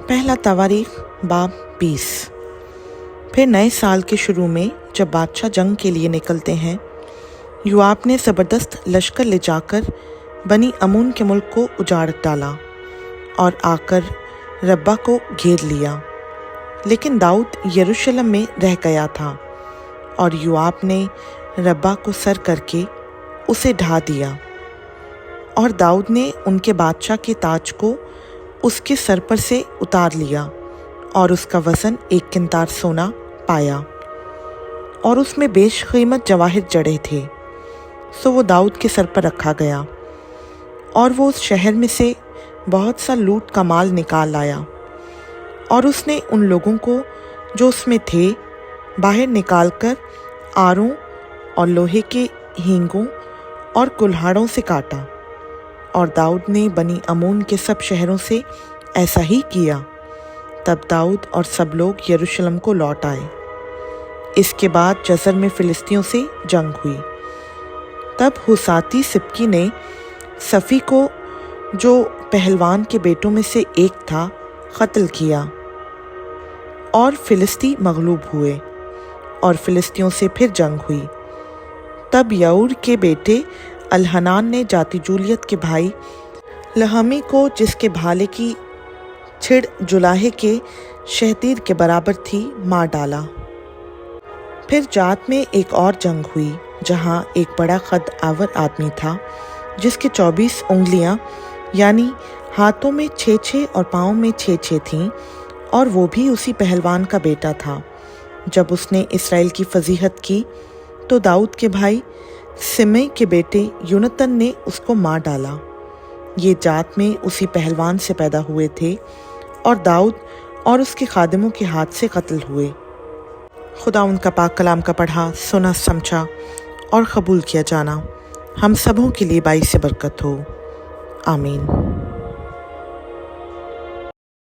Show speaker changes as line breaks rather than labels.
پہلا تواریخ باب 20۔ پھر نئے سال کے شروع میں جب بادشاہ جنگ کے لیے نکلتے ہیں، یوآب نے زبردست لشکر لے جا کر بنی امون کے ملک کو اجاڑ ڈالا اور آ کر ربہ کو گھیر لیا، لیکن داؤد یروشلم میں رہ گیا تھا، اور یوآب نے ربہ کو سر کر کے اسے ڈھا دیا، اور داؤد نے ان کے بادشاہ کے تاج کو اس کے سر پر سے اتار لیا، اور اس کا وزن 1 قنطار سونا پایا، اور اس میں بیش قیمت جواہر جڑے تھے، سو وہ داؤد کے سر پر رکھا گیا، اور وہ اس شہر میں سے بہت سا لوٹ کا مال نکال لایا، اور اس نے ان لوگوں کو جو اس میں تھے باہر نکال کر آروں اور لوہے کے ہینگوں اور کلہاڑوں سے کاٹا۔ اور داؤد نے بنی امون کے سب شہروں سے ایسا ہی کیا۔ تب داؤد اور سب لوگ یروشلم کو لوٹ آئے۔ اس کے بعد جزر میں فلسطینیوں سے جنگ ہوئی۔ تب ہوساتی سبکی نے صفی کو، جو پہلوان کے بیٹوں میں سے ایک تھا، قتل کیا، اور فلسطی مغلوب ہوئے، اور فلسطینیوں سے پھر جنگ ہوئی۔ تب یعور کے بیٹے الحنان نے جاتی جولیت کے بھائی لہمی کو، جس کے بھالے کی چھڑ جولاہے کے شہتیر کے برابر تھی، مار ڈالا۔ پھر جات میں ایک اور جنگ ہوئی، جہاں ایک بڑا قد آور آدمی تھا، جس کے 24 انگلیاں یعنی ہاتھوں میں 6 اور پاؤں میں 6 تھیں، اور وہ بھی اسی پہلوان کا بیٹا تھا۔ جب اس نے اسرائیل کی فضیحت کی تو داؤد کے بھائی سمئی کے بیٹے یونتن نے اس کو مار ڈالا۔ یہ جات میں اسی پہلوان سے پیدا ہوئے تھے، اور داؤد اور اس کے خادموں کے ہاتھ سے قتل ہوئے۔ خدا ان کا پاک کلام کا پڑھا، سنا، سمجھا اور قبول کیا جانا ہم سبوں کے لیے باعث برکت ہو۔ آمین۔